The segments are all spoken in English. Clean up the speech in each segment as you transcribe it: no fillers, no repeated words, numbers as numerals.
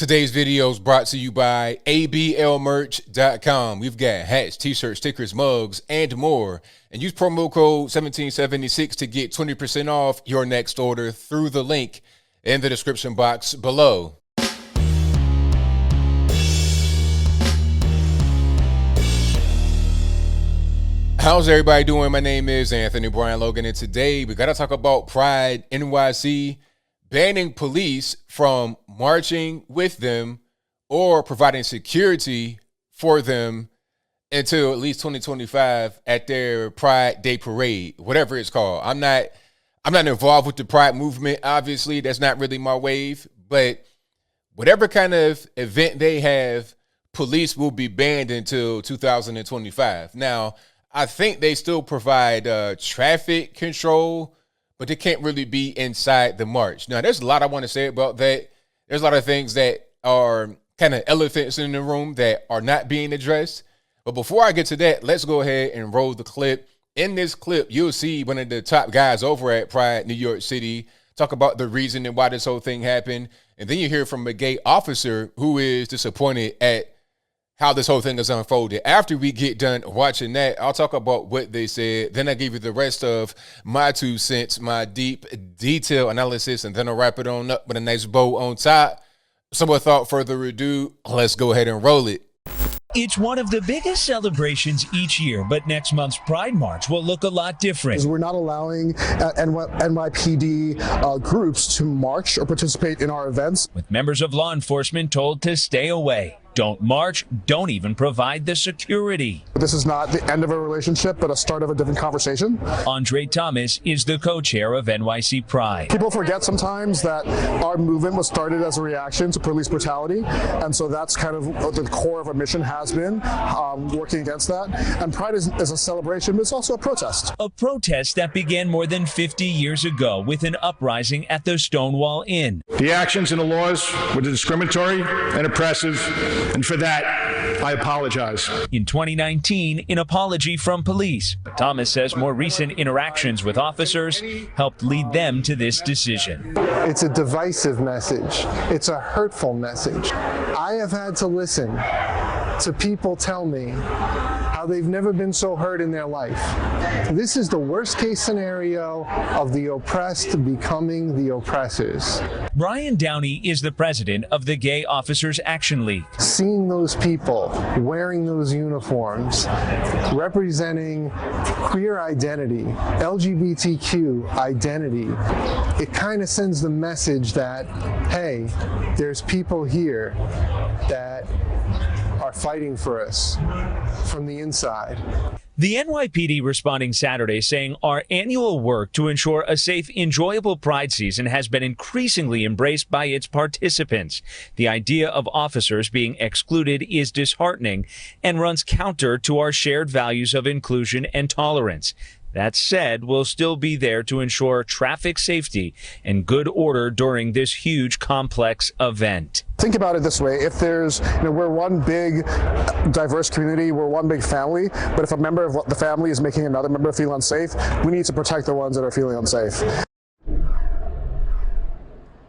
Today's video is brought to you by ablmerch.com. We've got hats, t-shirts, stickers, mugs, and more. And use promo code 1776 to get 20% off your next order through the link in the description box below. How's everybody doing? My name is Anthony Brian Logan, and today we got to talk about Pride NYC banning police from marching with them or providing security for them until at least 2025 at their Pride Day Parade, whatever it's called. I'm not involved with the Pride movement. Obviously, that's not really my wave, but whatever kind of event they have, police will be banned until 2025. Now, I think they still provide traffic control, but they can't really be inside the march. Now, there's a lot I want to say about that. There's a lot of things that are kind of elephants in the room that are not being addressed. But before I get to that, let's go ahead and roll the clip. In this clip, you'll see one of the top guys over at Pride New York City talk about the reason and why this whole thing happened. And then you hear from a gay officer who is disappointed at how this whole thing is unfolded. After we get done watching that, I'll talk about what they said. Then I give you the rest of my 2 cents, my deep detail analysis, and then I'll wrap it on up with a nice bow on top. So without further ado, let's go ahead and roll it. It's one of the biggest celebrations each year, but next month's Pride March will look a lot different. We're not allowing NYPD groups to march or participate in our events. With members of law enforcement told to stay away. Don't march, don't even provide the security. This is not the end of a relationship, but a start of a different conversation. Andre Thomas is the co-chair of NYC Pride. People forget sometimes that our movement was started as a reaction to police brutality, and so that's kind of the core of our mission has been, working against that. And Pride is a celebration, but it's also a protest. A protest that began more than 50 years ago with an uprising at the Stonewall Inn. The actions and the laws were discriminatory and oppressive, and for that, I apologize. In 2019, an apology from police. But Thomas says more recent interactions with officers helped lead them to this decision. It's a divisive message. It's a hurtful message. I have had to listen to people tell me how they've never been so hurt in their life. This is the worst case scenario of the oppressed becoming the oppressors. Brian Downey is the president of the Gay Officers Action League. Seeing those people wearing those uniforms, representing queer identity, LGBTQ identity, it kind of sends the message that, hey, there's people here that are fighting for us from the inside. The NYPD responding Saturday saying our annual work to ensure a safe, enjoyable Pride season has been increasingly embraced by its participants. The idea of officers being excluded is disheartening and runs counter to our shared values of inclusion and tolerance. That said, we'll still be there to ensure traffic safety and good order during this huge, complex event. Think about it this way. If there's, we're one big diverse community, we're one big family, but if a member of the family is making another member feel unsafe, we need to protect the ones that are feeling unsafe.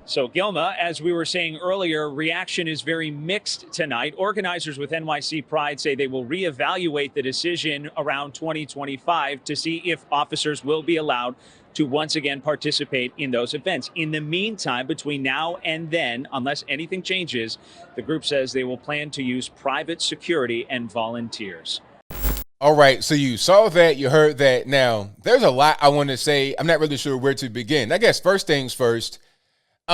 So, Gilma, as we were saying earlier, reaction is very mixed tonight. Organizers with NYC Pride say they will reevaluate the decision around 2025 to see if officers will be allowed to once again participate in those events. In the meantime, between now and then, unless anything changes, the group says they will plan to use private security and volunteers. All right, so you saw that, you heard that. Now, there's a lot I want to say. I'm not really sure where to begin. I guess first things first,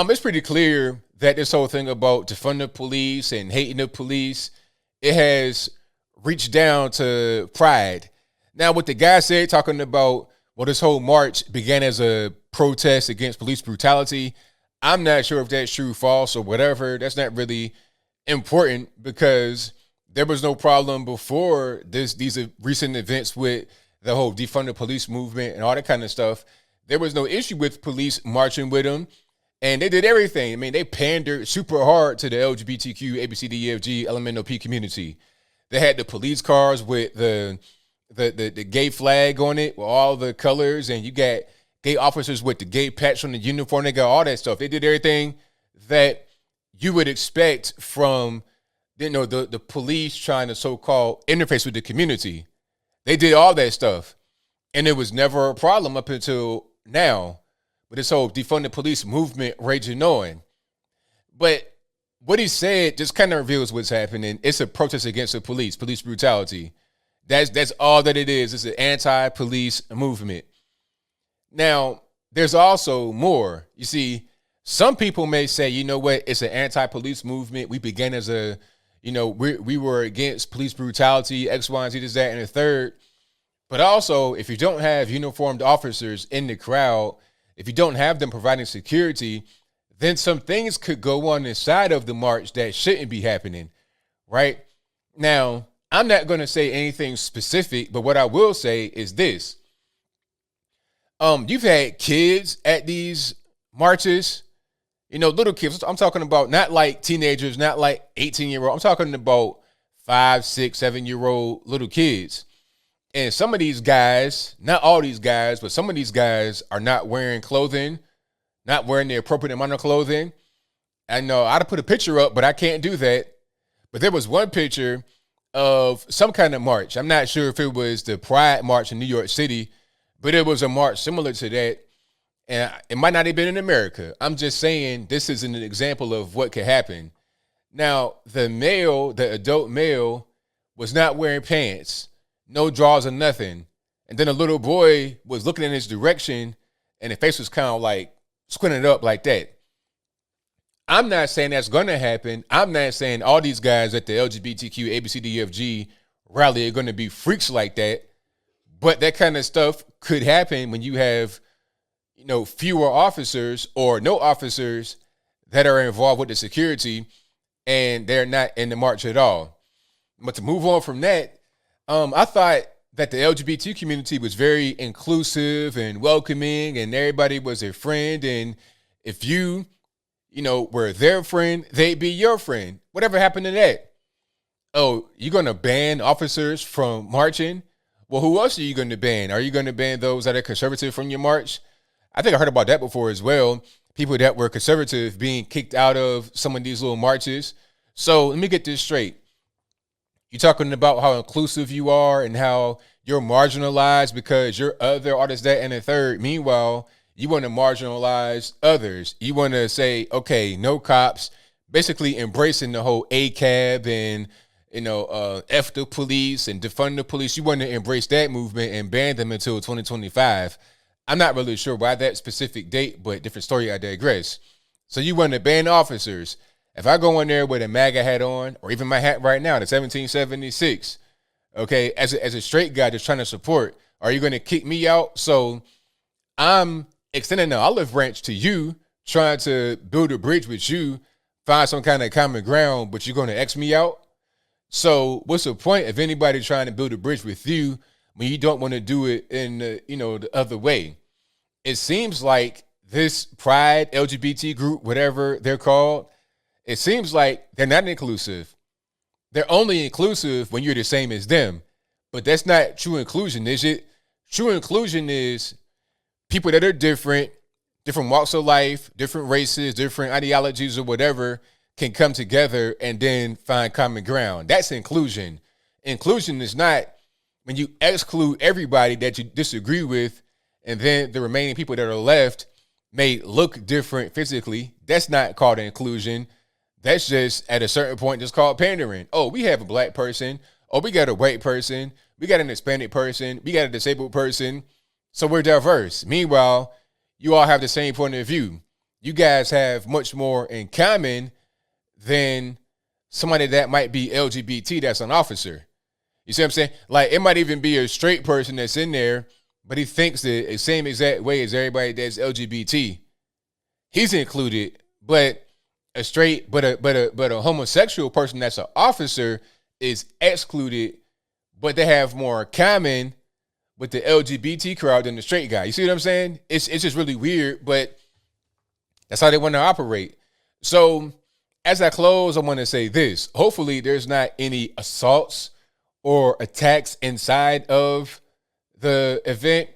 it's pretty clear that this whole thing about defunding the police and hating the police, it has reached down to Pride. Now, what the guy said, talking about, well, this whole march began as a protest against police brutality, I'm not sure if that's true, false, or whatever. That's not really important because there was no problem before these recent events with the whole defund the police movement and all that kind of stuff. There was no issue with police marching with them. And they did everything. I mean, they pandered super hard to the LGBTQ, ABCDEFG, LMNOP community. They had the police cars with the gay flag on it with all the colors, and you got gay officers with the gay patch on the uniform. They got all that stuff. They did everything that you would expect from, the police trying to so-called interface with the community. They did all that stuff, and it was never a problem up until now, with this whole defund the police movement raging on. But what he said just kind of reveals what's happening. It's a protest against the police brutality. That's all that it is. It's an anti-police movement. Now, there's also more. You see, some people may say, you know what, it's an anti-police movement. We began as we were against police brutality, X, Y, and Z, this, that, and the third. But also, if you don't have uniformed officers in the crowd, if you don't have them providing security, then some things could go on inside of the march that shouldn't be happening, right? Now, I'm not going to say anything specific, but what I will say is this. You've had kids at these marches, little kids. I'm talking about not like teenagers, not like 18-year-old. I'm talking about 5, 6, 7-year-old little kids. And some of these guys, not all these guys, but some of these guys are not wearing clothing, not wearing the appropriate amount of clothing. I know I'd put a picture up, but I can't do that. But there was one picture of some kind of march. I'm not sure if it was the Pride March in New York City, but it was a march similar to that. And it might not have been in America. I'm just saying this is an example of what could happen. Now, the adult male, was not wearing pants, no drawers or nothing. And then a little boy was looking in his direction, and the face was kind of like squinting up like that. I'm not saying that's going to happen. I'm not saying all these guys at the LGBTQ ABCDEFG rally are going to be freaks like that. But that kind of stuff could happen when you have, fewer officers or no officers that are involved with the security and they're not in the march at all. But to move on from that, I thought that the LGBT community was very inclusive and welcoming and everybody was a friend. And if you were their friend, they'd be your friend. Whatever happened to that? Oh, you're going to ban officers from marching? Well, who else are you going to ban? Are you going to ban those that are conservative from your march? I think I heard about that before as well. People that were conservative being kicked out of some of these little marches. So let me get this straight. You're talking about how inclusive you are and how you're marginalized because you're other, all this, that, and the third. Meanwhile, you want to marginalize others. You want to say, okay, no cops, basically embracing the whole ACAB and F the police and defund the police. You want to embrace that movement and ban them until 2025. I'm not really sure why that specific date, but different story, I digress. So you want to ban officers. If I go in there with a MAGA hat on, or even my hat right now, the 1776, okay, as a straight guy just trying to support, are you going to kick me out? So I'm extending the olive branch to you, trying to build a bridge with you, find some kind of common ground, but you're going to X me out? So what's the point of anybody trying to build a bridge with you when you don't want to do it in the other way? It seems like this Pride LGBT group, whatever they're called, it seems like they're not inclusive. They're only inclusive when you're the same as them. But that's not true inclusion, is it? True inclusion is people that are different walks of life, different races, different ideologies or whatever, can come together and then find common ground. That's inclusion. Inclusion is not when you exclude everybody that you disagree with and then the remaining people that are left may look different physically. That's not called inclusion. That's just at a certain point just called pandering. Oh, we have a black person. Oh, we got a white person. We got an Hispanic person. We got a disabled person. So we're diverse. Meanwhile, you all have the same point of view. You guys have much more in common than somebody that might be LGBT that's an officer. You see what I'm saying? Like, it might even be a straight person that's in there, but he thinks the same exact way as everybody that's LGBT. He's included, but a straight, but a homosexual person that's an officer is excluded, but they have more in common with the LGBT crowd than the straight guy. You see what I'm saying? It's just really weird, but that's how they want to operate. So as I close, I want to say this. Hopefully there's not any assaults or attacks inside of the event.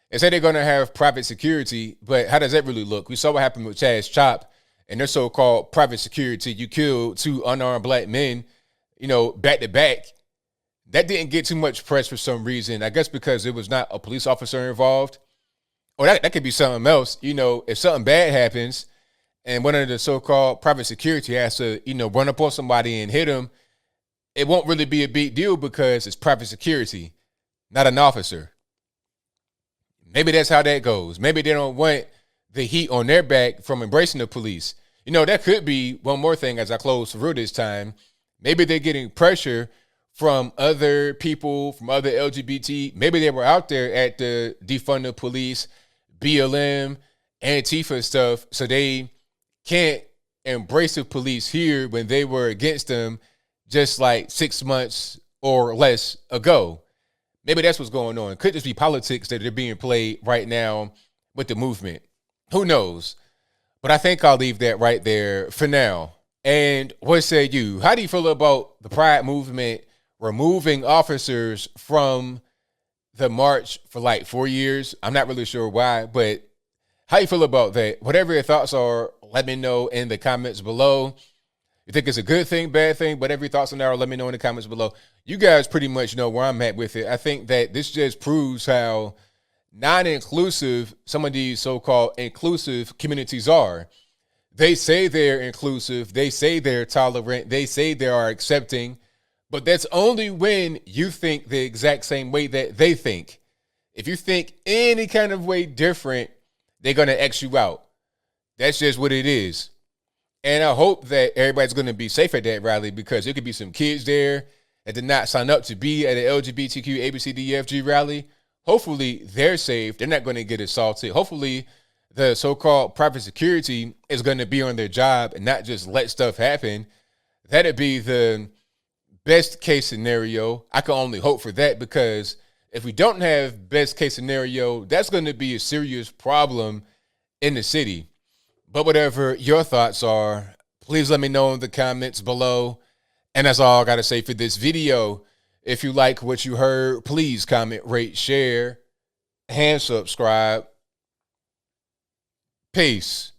They say they're going to have private security, but how does that really look? We saw what happened with Chaz Chop and their so-called private security, you killed 2 unarmed black men, back to back. That didn't get too much press for some reason. I guess because it was not a police officer involved. Or that could be something else. If something bad happens and one of the so-called private security has to, run up on somebody and hit them, it won't really be a big deal because it's private security, not an officer. Maybe that's how that goes. Maybe they don't want the heat on their back from embracing the police. That could be one more thing as I close through this time. Maybe they're getting pressure from other people, from other LGBT. Maybe they were out there at the defund the police, BLM, Antifa stuff, so they can't embrace the police here when they were against them just like 6 months or less ago. Maybe that's what's going on. It could just be politics that are being played right now with the movement. Who knows? But I think I'll leave that right there for now. And what say you? How do you feel about the Pride movement removing officers from the march for like 4 years? I'm not really sure why, but how you feel about that? Whatever your thoughts are, let me know in the comments below. You think it's a good thing, bad thing? Whatever your thoughts on that are, let me know in the comments below. You guys pretty much know where I'm at with it. I think that this just proves how non-inclusive some of these so-called inclusive communities are. They say they're inclusive. They say they're tolerant. They say they are accepting. But that's only when you think the exact same way that they think. If you think any kind of way different, they're going to X you out. That's just what it is. And I hope that everybody's going to be safe at that rally, because there could be some kids there that did not sign up to be at an LGBTQ ABCDEFG rally. Hopefully they're safe. They're not going to get assaulted. Hopefully the so-called private security is going to be on their job and not just let stuff happen. That'd be the best case scenario. I can only hope for that, because if we don't have best case scenario, that's going to be a serious problem in the city. But whatever your thoughts are, please let me know in the comments below. And that's all I got to say for this video. If you like what you heard, please comment, rate, share, and subscribe. Peace.